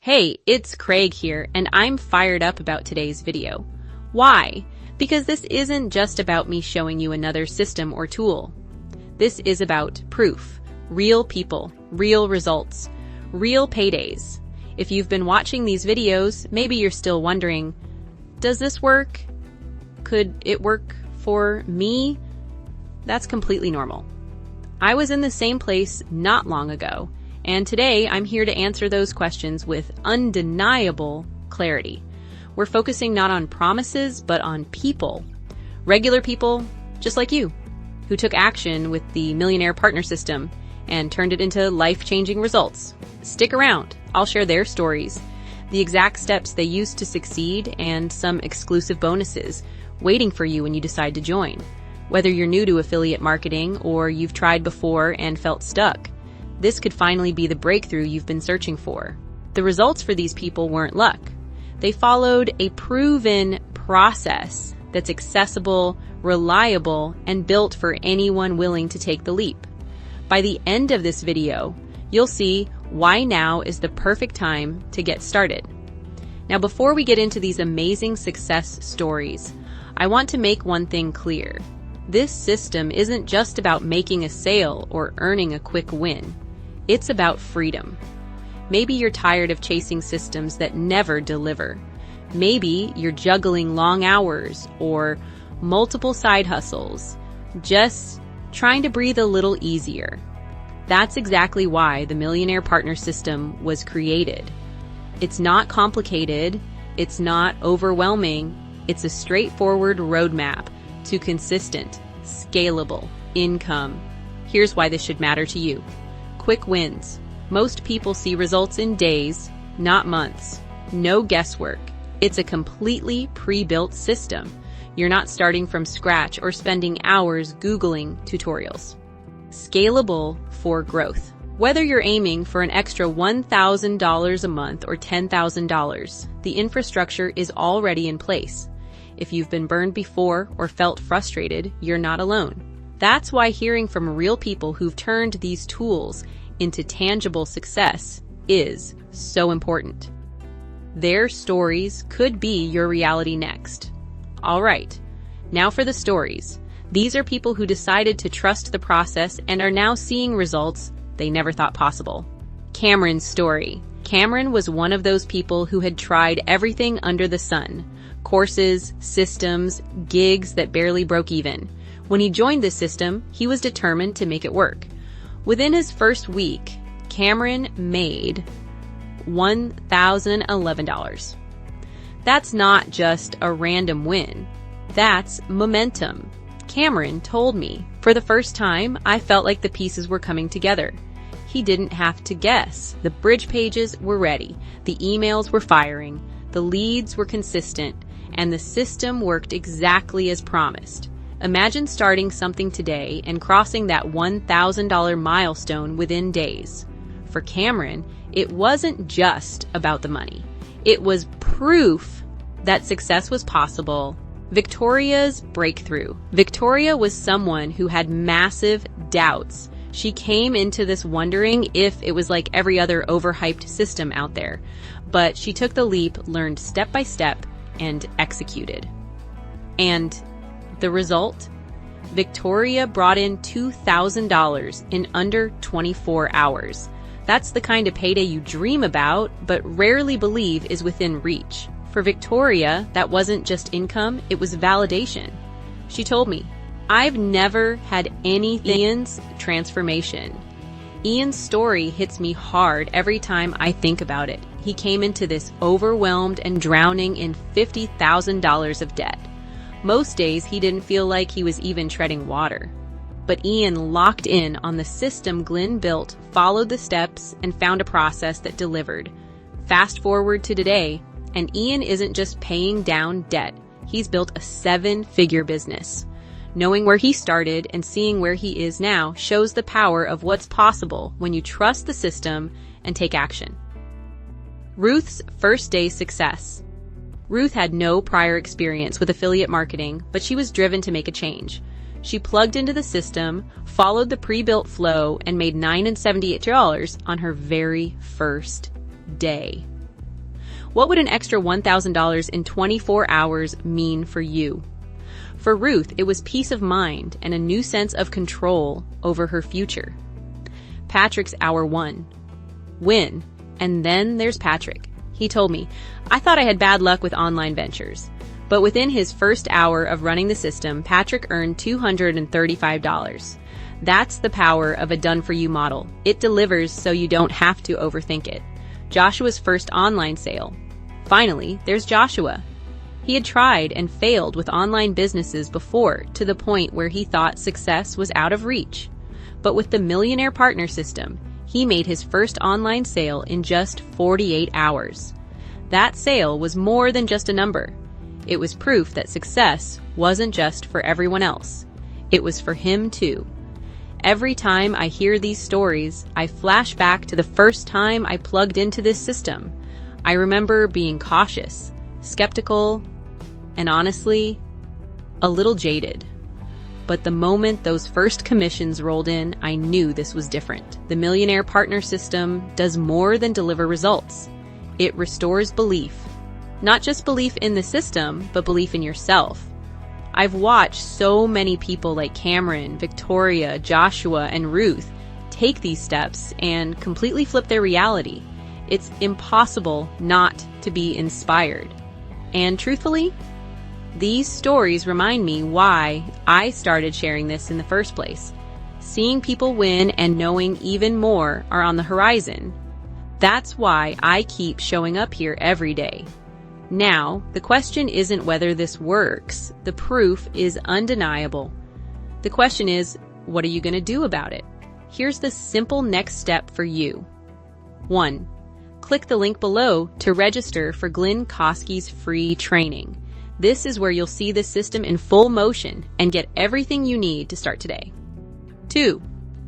Hey, it's Craig here, and I'm fired up about today's video. Why? Because this isn't just about me showing you another system or tool. This is about proof, real people, real results, real paydays. If you've been watching these videos, maybe you're still wondering, does this work? Could it work for me? That's completely normal. I was in the same place not long ago, and today I'm here to answer those questions with undeniable clarity. We're focusing not on promises, but on people. Regular people, just like you, who took action with the Millionaire Partner System and turned it into life-changing results. Stick around. I'll share their stories, the exact steps they used to succeed, and some exclusive bonuses waiting for you when you decide to join. Whether you're new to affiliate marketing or you've tried before and felt stuck, this could finally be the breakthrough you've been searching for. The results for these people weren't luck. They followed a proven process that's accessible, reliable, and built for anyone willing to take the leap. By the end of this video, you'll see why now is the perfect time to get started. Now, before we get into these amazing success stories, I want to make one thing clear. This system isn't just about making a sale or earning a quick win. It's about freedom. Maybe you're tired of chasing systems that never deliver. Maybe you're juggling long hours or multiple side hustles, just trying to breathe a little easier. That's exactly why the Millionaire Partner System was created. It's not complicated, it's not overwhelming, it's a straightforward roadmap to consistent, scalable income. Here's why this should matter to you. Quick wins. Most people see results in days, not months. No guesswork. It's a completely pre-built system. You're not starting from scratch or spending hours Googling tutorials. Scalable for growth. Whether you're aiming for an extra $1,000 a month or $10,000, the infrastructure is already in place. If you've been burned before or felt frustrated, you're not alone. That's why hearing from real people who've turned these tools into tangible success is so important. Their stories could be your reality next. All right, now for the stories. These are people who decided to trust the process and are now seeing results they never thought possible. Cameron's story. Cameron was one of those people who had tried everything under the sun. Courses, systems, gigs that barely broke even. When he joined this system, he was determined to make it work. Within his first week, Cameron made $1,011. That's not just a random win. That's momentum. Cameron told me, for the first time, I felt like the pieces were coming together. He didn't have to guess. The bridge pages were ready. The emails were firing. The leads were consistent. And the system worked exactly as promised. Imagine starting something today and crossing that $1,000 milestone within days. For Cameron, it wasn't just about the money. It was proof that success was possible. Victoria's breakthrough. Victoria was someone who had massive doubts. She came into this wondering if it was like every other overhyped system out there. But she took the leap, learned step by step, and executed. And the result? Victoria brought in $2,000 in under 24 hours. That's the kind of payday you dream about, but rarely believe is within reach. For Victoria, that wasn't just income, it was validation. She told me, I've never had Ian's transformation. Ian's story hits me hard every time I think about it. He came into this overwhelmed and drowning in $50,000 of debt. Most days he didn't feel like he was even treading water. But Ian locked in on the system Glenn built, followed the steps, and found a process that delivered. Fast forward to today, and Ian isn't just paying down debt. He's built a 7-figure business. Knowing where he started and seeing where he is now shows the power of what's possible when you trust the system and take action. Ruth's first day success. Ruth had no prior experience with affiliate marketing, but she was driven to make a change. She plugged into the system, followed the pre-built flow, and made $978 on her very first day. What would an extra $1,000 in 24 hours mean for you? For Ruth, it was peace of mind and a new sense of control over her future. Patrick's hour 1. Win. And then there's Patrick. He told me, I thought I had bad luck with online ventures. But within his first hour of running the system, Patrick earned $235. That's the power of a done-for-you model. It delivers so you don't have to overthink it. Joshua's first online sale. Finally, there's Joshua. He had tried and failed with online businesses before to the point where he thought success was out of reach. But with the Millionaire Partner System, he made his first online sale in just 48 hours. That sale was more than just a number. It was proof that success wasn't just for everyone else. It was for him too. Every time I hear these stories, I flash back to the first time I plugged into this system. I remember being cautious, skeptical, and honestly, a little jaded. But the moment those first commissions rolled in, I knew this was different. The Millionaire Partner System does more than deliver results. It restores belief. Not just belief in the system, but belief in yourself. I've watched so many people like Cameron, Victoria, Joshua, and Ruth take these steps and completely flip their reality. It's impossible not to be inspired. And truthfully, these stories remind me why I started sharing this in the first place. Seeing people win and knowing even more are on the horizon. That's why I keep showing up here every day. Now, the question isn't whether this works. The proof is undeniable. The question is, what are you going to do about it? Here's the simple next step for you. 1. Click the link below to register for Glenn Kosky's free training. This is where you'll see the system in full motion and get everything you need to start today. 2.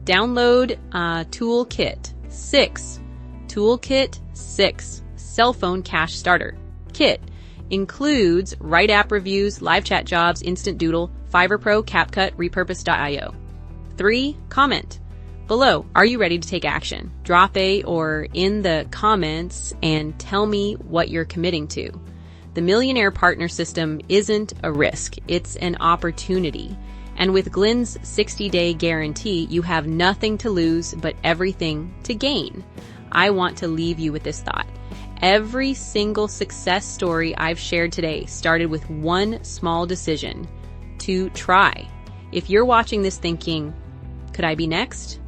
Download Toolkit 6. Toolkit 6. Cellphone Cash Starter Kit includes Write app reviews, live chat jobs, Instant Doodle, Fiverr Pro, CapCut, Repurpose.io. 3. Comment below. Are you ready to take action? Drop a or in the comments and tell me what you're committing to. The Millionaire Partner System isn't a risk, it's an opportunity. And with Glenn's 60-day guarantee, you have nothing to lose but everything to gain. I want to leave you with this thought. Every single success story I've shared today started with one small decision: to try. If you're watching this thinking, could I be next?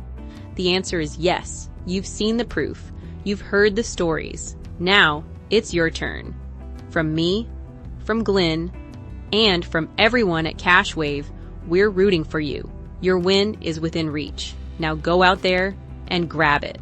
The answer is yes. You've seen the proof. You've heard the stories. Now it's your turn. From me, from Glenn, and from everyone at CashWave, we're rooting for you. Your win is within reach. Now go out there and grab it.